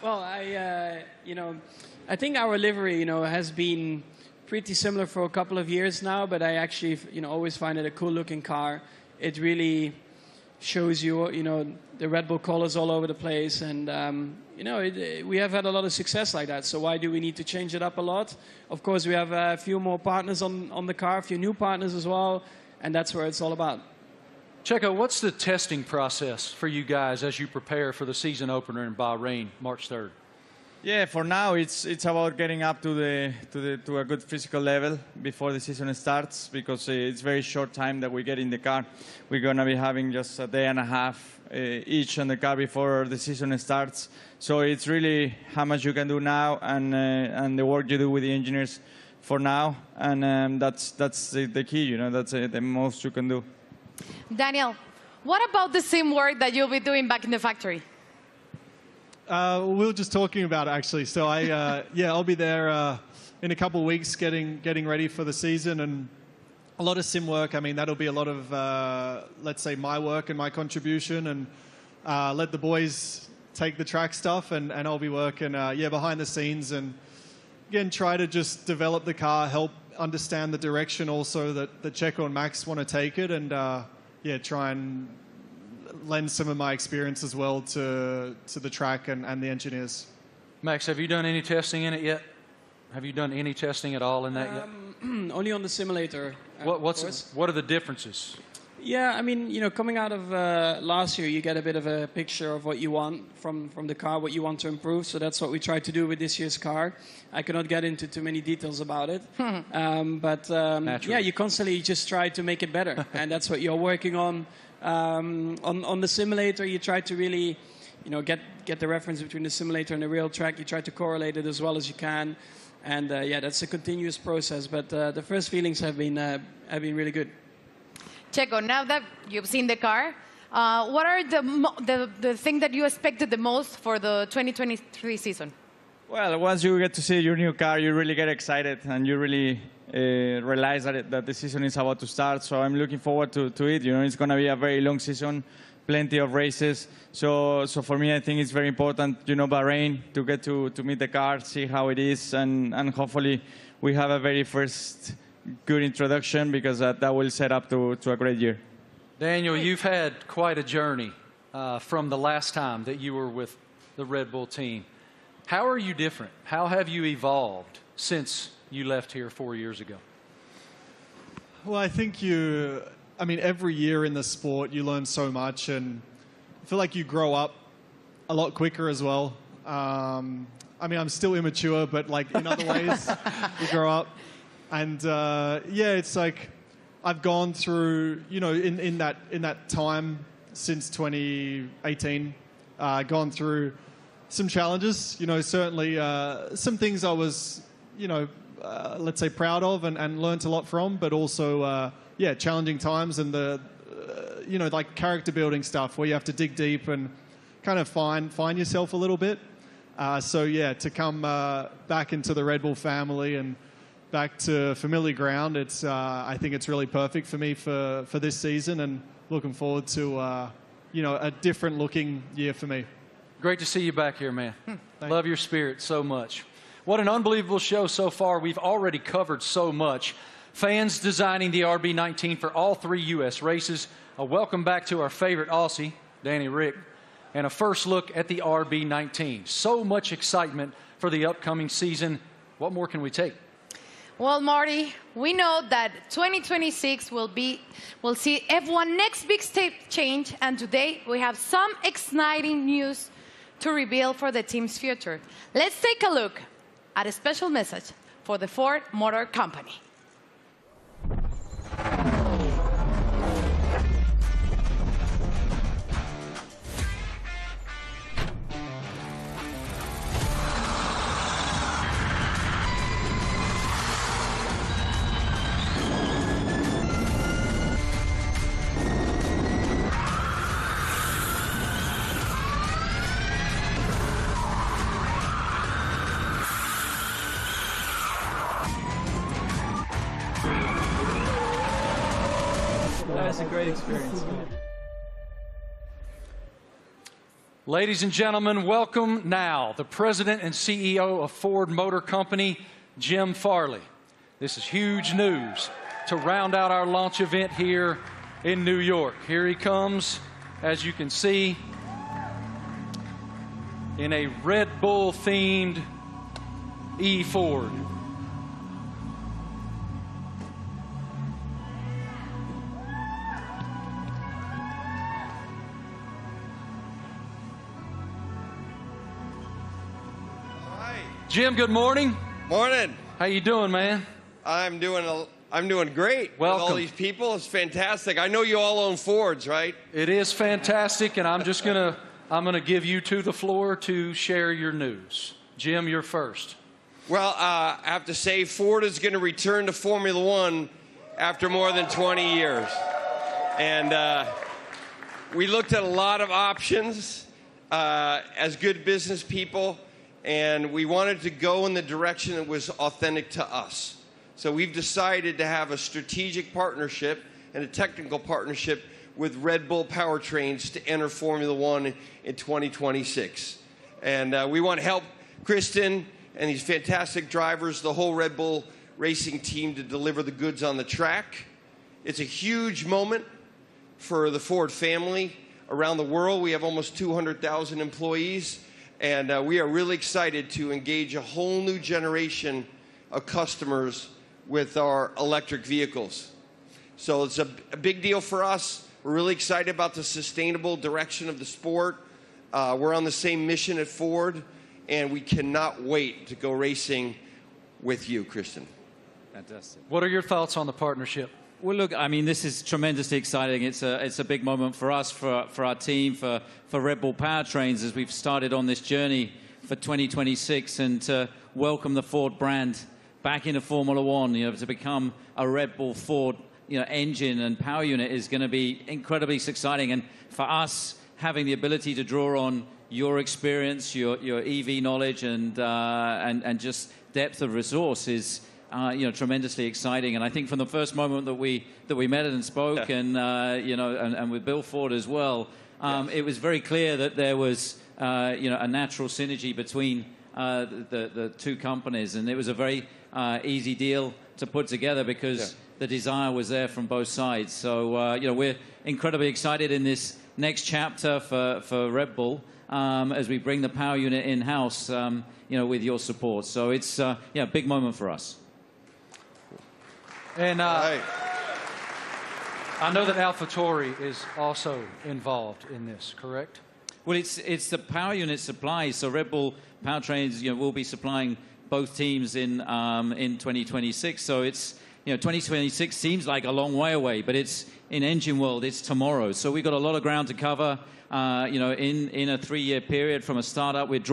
Well, I think our livery, has been pretty similar for a couple of years now, but I actually, always find it a cool-looking car. It really shows you, the Red Bull colors all over the place, and we have had a lot of success like that. So why do we need to change it up a lot? Of course, we have a few more partners on the car, a few new partners as well, and that's where it's all about. Checo, what's the testing process for you guys as you prepare for the season opener in Bahrain, March 3rd? Yeah, for now it's about getting up to a good physical level before the season starts, because it's very short time that we get in the car. We're gonna be having just a day and a half each on the car before the season starts. So it's really how much you can do now and the work you do with the engineers for now, and that's the key. That's the most you can do. Daniel, what about the same work that you'll be doing back in the factory? We were just talking about it, actually. So I'll be there in a couple of weeks getting ready for the season, and a lot of sim work. I mean, that'll be a lot of, let's say, my work and my contribution, and let the boys take the track stuff, and I'll be working, behind the scenes, and again, try to just develop the car, help understand the direction also that Checo and Max want to take it, and try and lend some of my experience as well to the track and the engineers. Max, have you done any testing in it yet? Have you done any testing at all in that yet? Only on the simulator. What are the differences? Yeah, I mean, coming out of last year, you get a bit of a picture of what you want from the car, what you want to improve. So that's what we tried to do with this year's car. I cannot get into too many details about it. You constantly just try to make it better. And that's what you're working on. On the simulator, you try to really, get the reference between the simulator and the real track. You try to correlate it as well as you can. And that's a continuous process. But the first feelings have been really good. Checo, now that you've seen the car, what are the thing that you expected the most for the 2023 season? Well, once you get to see your new car, you really get excited, and you really realize that the season is about to start. So I'm looking forward to it. It's going to be a very long season, plenty of races. So for me, I think it's very important, Bahrain, to get to meet the car, see how it is, and hopefully we have a very first good introduction, because that will set up to a great year. Daniel, you've had quite a journey from the last time that you were with the Red Bull team. How are you different? How have you evolved since you left here 4 years ago? Well, I think every year in the sport you learn so much, and I feel like you grow up a lot quicker as well. I'm still immature, but in other ways you grow up. And it's like I've gone through, in that time since 2018, gone through some challenges. Certainly some things I was, let's say proud of and learnt a lot from, but also challenging times, and the like character building stuff where you have to dig deep and kind of find yourself a little bit. To come back into the Red Bull family and back to familiar ground, I think it's really perfect for me for this season, and looking forward to a different looking year for me. Great to see you back here, man. Love your spirit so much. What an unbelievable show so far. We've already covered so much. Fans designing the RB19 for all 3 U.S. races. A welcome back to our favorite Aussie, Danny Rick, and a first look at the RB19. So much excitement for the upcoming season. What more can we take? Well, Marty, we know that 2026 will see F1 next big step change, and today we have some exciting news to reveal for the team's future. Let's take a look at a special message for the Ford Motor Company. That was a great experience. Ladies and gentlemen, welcome now the President and CEO of Ford Motor Company, Jim Farley. This is huge news to round out our launch event here in New York. Here he comes, as you can see, in a Red Bull-themed E-Ford. Jim, good morning. Morning. How you doing, man? I'm doing great. Welcome. With all these people, it's fantastic. I know you all own Fords, right? It is fantastic, and I'm gonna give you the floor to share your news. Jim, you're first. Well, I have to say, Ford is going to return to Formula One after more than 20 years, and we looked at a lot of options as good business people. And we wanted to go in the direction that was authentic to us. So we've decided to have a strategic partnership and a technical partnership with Red Bull Powertrains to enter Formula One in 2026. And we want to help Kristen and these fantastic drivers, the whole Red Bull racing team, to deliver the goods on the track. It's a huge moment for the Ford family around the world. We have almost 200,000 employees. And we are really excited to engage a whole new generation of customers with our electric vehicles. So it's a big deal for us. We're really excited about the sustainable direction of the sport. We're on the same mission at Ford, and we cannot wait to go racing with you, Kristen. Fantastic. What are your thoughts on the partnership? Well, look, I mean, this is tremendously exciting. It's a big moment for us, for our team, for Red Bull Powertrains as we've started on this journey for 2026 and to welcome the Ford brand back into Formula One. You know, to become a Red Bull Ford, engine and power unit is going to be incredibly exciting. And for us, having the ability to draw on your experience, your EV knowledge, and just depth of resource is tremendously exciting. And I think from the first moment that we met and spoke, and and with Bill Ford as well, it was very clear that there was a natural synergy between the two companies, and it was a very easy deal to put together because the desire was there from both sides. So we're incredibly excited in this next chapter for Red Bull as we bring the power unit in-house, with your support. So it's a big moment for us. And I know that AlphaTauri is also involved in this, correct? Well, it's the power unit supply. So Red Bull Powertrains, will be supplying both teams in 2026. So it's 2026 seems like a long way away, but it's in engine world. It's tomorrow. So we've got a lot of ground to cover. In a 3-year period from a startup, we've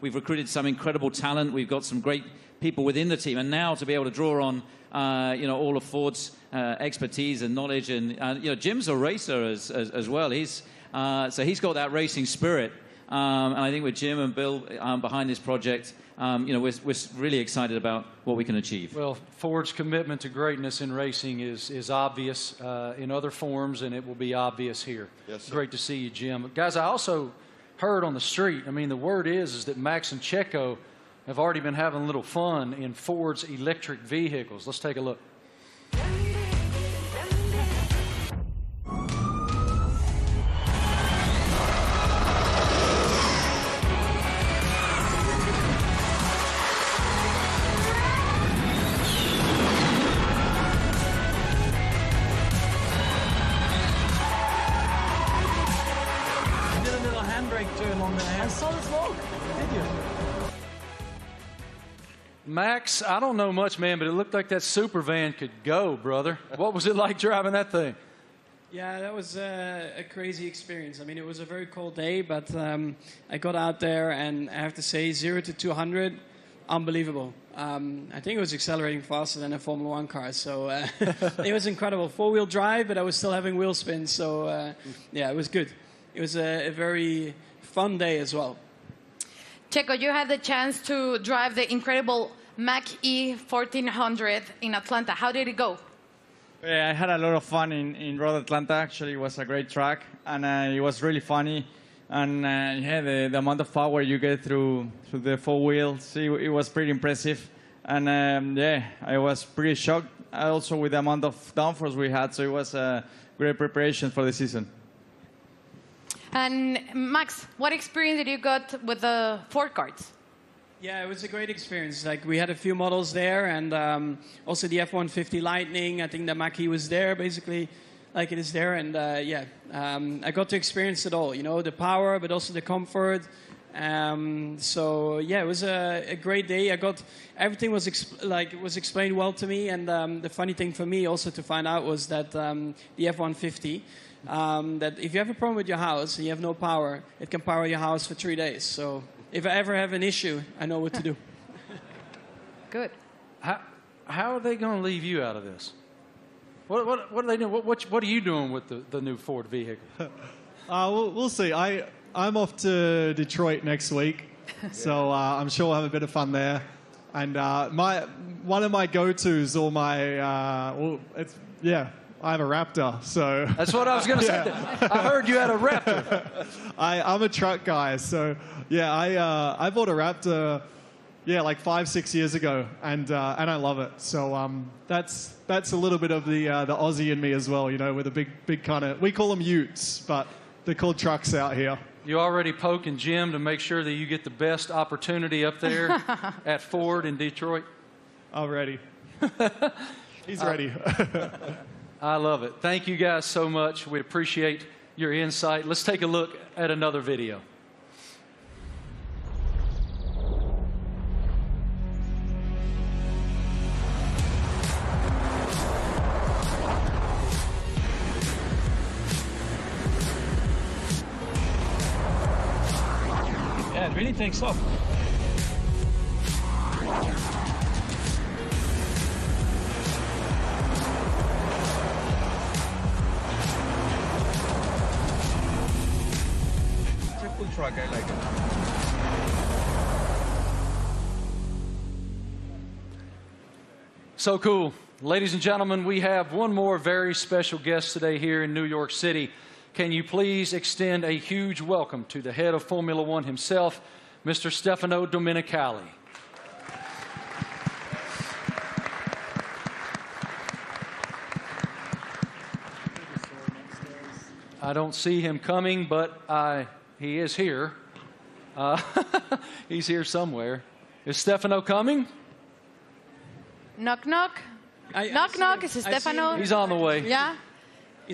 recruited some incredible talent. We've got some great people within the team, and now to be able to draw on all of Ford's expertise and knowledge, and Jim's a racer as well. He's got that racing spirit, and I think with Jim and Bill behind this project, we're really excited about what we can achieve. Well, Ford's commitment to greatness in racing is obvious in other forms, and it will be obvious here. Yes, sir. Great to see you, Jim. Guys, I also heard on the street, the word is that Max and Checo have already been having a little fun in Ford's electric vehicles. Let's take a look. You did a little handbrake turn on there. I saw the smoke. Did you? Max, I don't know much, man, but it looked like that super van could go, brother. What was it like driving that thing? Yeah, that was a crazy experience. It was a very cold day, but I got out there, and I have to say, 0 to 200, unbelievable. I think it was accelerating faster than a Formula One car, so it was incredible. 4-wheel drive, but I was still having wheel spin, so it was good. It was a very fun day as well. Checo, you had the chance to drive the incredible Mach-E 1400 in Atlanta. How did it go? I had a lot of fun in Road Atlanta. Actually, it was a great track, and it was really funny. And yeah, the amount of power you get through the four wheels, it was pretty impressive. And yeah, I was pretty shocked also with the amount of downforce we had. So it was a great preparation for the season. And Max, what experience did you got with the Ford carts? Yeah, it was a great experience. Like, we had a few models there, and also the F-150 Lightning. I think the Mach-E was there, basically, like it is there. And yeah, I got to experience it all. You know, the power, but also the comfort. So yeah, it was a great day. Everything was explained well to me, and the funny thing for me also to find out was that the F-150, that if you have a problem with your house and you have no power, it can power your house for 3 days. So if I ever have an issue, I know what to do. Good. How are they going to leave you out of this? What are they doing? What are you doing with the new Ford vehicle? We'll see. I'm off to Detroit next week, so I'm sure we'll have a bit of fun there. And one of my go-tos, or my I have a Raptor, so that's what I was going to say. I heard you had a Raptor. I'm a truck guy, so yeah, I bought a Raptor, like 5-6 years ago, and I love it. So that's a little bit of the Aussie in me as well, you know, with a big kind of, we call them utes, but they're called trucks out here. You already poking Jim to make sure that you get the best opportunity up there at Ford in Detroit? I'm ready. He's ready. I love it. Thank you guys so much. We appreciate your insight. Let's take a look at another video. Yeah, it really takes off. It's a cool truck, I like it. So cool. Ladies and gentlemen, we have one more very special guest today here in New York City. Can you please extend a huge welcome to the head of Formula One himself, Mr. Stefano Domenicali. I don't see him coming, but he is here. He's here somewhere. Is Stefano coming? Knock, knock. Knock, knock. Is it Stefano? He's on the way. Yeah?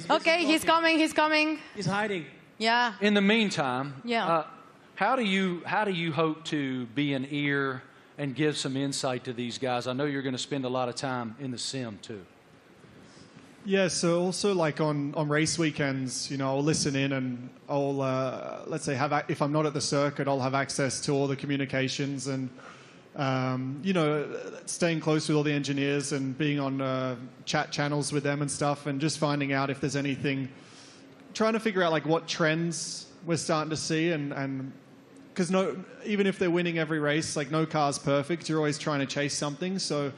Okay, he's coming, he's coming. He's hiding. Yeah. In the meantime, yeah. How do you hope to be an ear and give some insight to these guys? I know you're going to spend a lot of time in the sim too. Yeah, so also like on race weekends, you know, I'll listen in and I'll, let's say, if I'm not at the circuit, I'll have access to all the communications and, you know, staying close with all the engineers and being on chat channels with them and stuff, and just finding out if there's anything, trying to figure out like what trends we're starting to see, and because even if they're winning every race, like no car's perfect, you're always trying to chase something, so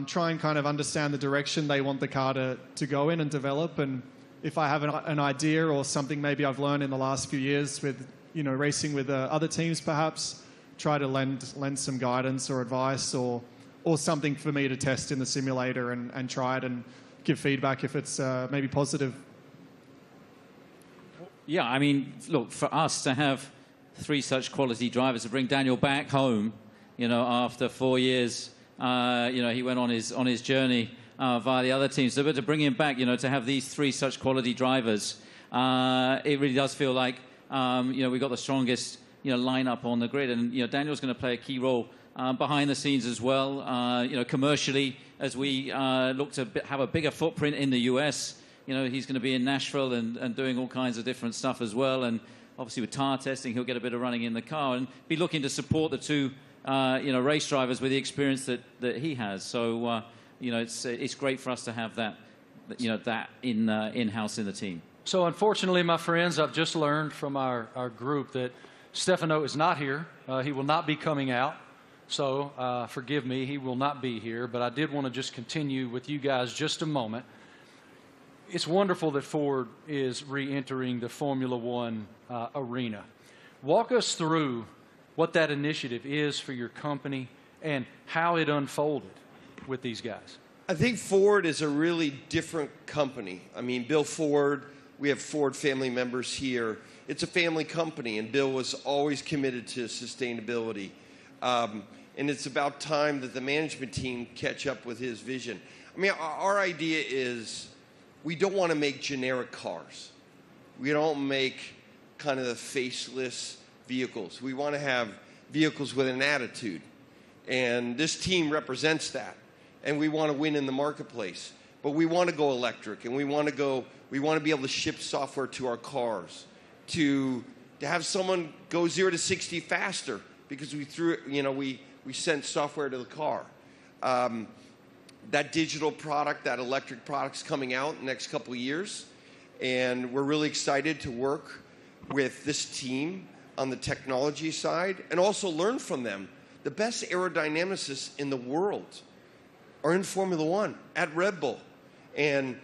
try and kind of understand the direction they want the car to go in and develop, and if I have an idea or something maybe I've learned in the last few years with, you know, racing with other teams perhaps, try to lend some guidance or advice or something for me to test in the simulator and try it and give feedback if it's maybe positive. Yeah, I mean, look, for us to have 3 such quality drivers, to bring Daniel back home, you know, after 4 years, you know, he went on his journey via the other teams. So, but to bring him back, you know, to have these 3 such quality drivers, it really does feel like, you know, we've got the strongest, you know, lineup on the grid, and you know, Daniel's going to play a key role behind the scenes as well. You know, commercially, as we look to have a bigger footprint in the US. You know, he's going to be in Nashville and doing all kinds of different stuff as well. And obviously with tire testing, he'll get a bit of running in the car and be looking to support the 2, you know, race drivers with the experience that he has. So, you know, it's great for us to have that, you know, that in-house in the team. So unfortunately, my friends, I've just learned from our group that Stefano is not here. He will not be coming out. So forgive me, he will not be here. But I did want to just continue with you guys just a moment. it's wonderful that Ford is re-entering the Formula One arena. Walk us through what that initiative is for your company and how it unfolded with these guys. I think Ford is a really different company. I mean, Bill Ford, we have Ford family members here. It's a family company, and Bill was always committed to sustainability. And it's about time that the management team catch up with his vision. I mean, our idea is we don't want to make generic cars. We don't make kind of the faceless vehicles. We want to have vehicles with an attitude. And this team represents that. And we want to win in the marketplace. But we want to go electric, and we want to be able to ship software to our cars, to have someone go 0 to 60 faster because we sent software to the car. That digital product, that electric product's coming out in the next couple of years, and we're really excited to work with this team on the technology side and also learn from them. The best aerodynamicists in the world are in Formula One at Red Bull. And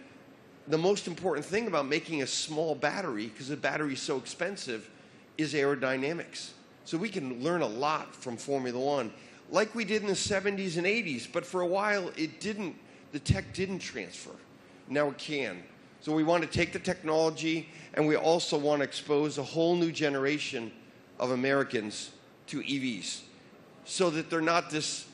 the most important thing about making a small battery, because the battery is so expensive, is aerodynamics. So we can learn a lot from Formula One, like we did in the 70s and 80s, but for a while the tech didn't transfer. Now it can. So we want to take the technology, and we also want to expose a whole new generation of Americans to EVs so that they're not this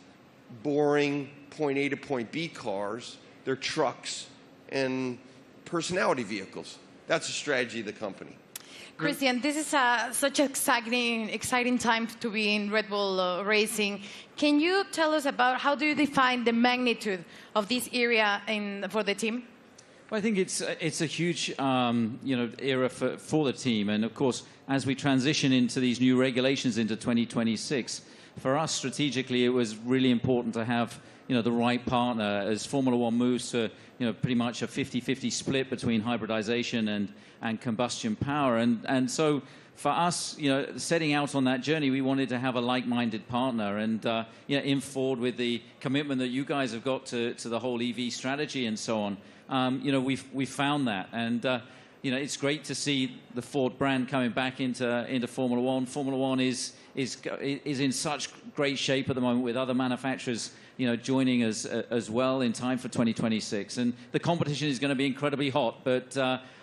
boring point A to point B cars, they're trucks and personality vehicles. That's the strategy of the company. Christian, this is such an exciting time to be in Red Bull Racing. Can you tell us about how do you define the magnitude of this area for the team? Well, I think it's a huge era for the team, and of course, as we transition into these new regulations into 2026, for us strategically, it was really important to have the right partner as Formula One moves to pretty much a 50-50 split between hybridization and combustion power, and so for us, setting out on that journey, we wanted to have a like-minded partner, and in Ford with the commitment that you guys have got to the whole EV strategy and so on. We found that, and it's great to see the Ford brand coming back into Formula One. Formula One is in such great shape at the moment with other manufacturers, joining us as well in time for 2026. And the competition is going to be incredibly hot, but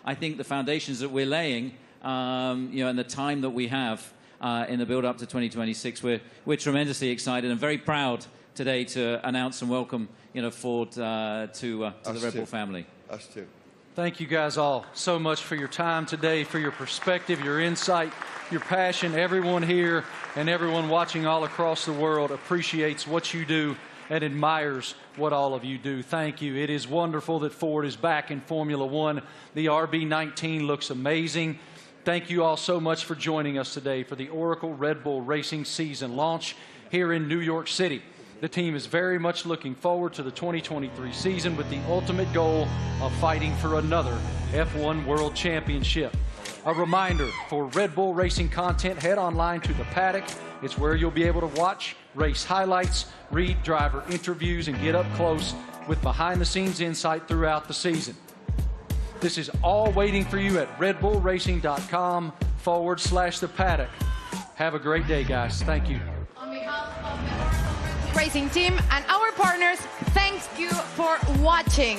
I think the foundations that we're laying, and the time that we have in the build-up to 2026, we're tremendously excited and very proud today to announce and welcome Ford to the Red Bull family. Us too. Thank you guys all so much for your time today, for your perspective, your insight, your passion. Everyone here and everyone watching all across the world appreciates what you do and admires what all of you do. Thank you. It is wonderful that Ford is back in Formula One. The RB19 looks amazing. Thank you all so much for joining us today for the Oracle Red Bull Racing season launch here in New York City. The team is very much looking forward to the 2023 season with the ultimate goal of fighting for another F1 World Championship. A reminder, for Red Bull Racing content, head online to The Paddock. It's where you'll be able to watch race highlights, read driver interviews, and get up close with behind-the-scenes insight throughout the season. This is all waiting for you at redbullracing.com/The Paddock. Have a great day, guys. Thank you. On behalf of the Racing team and our partners, thank you for watching.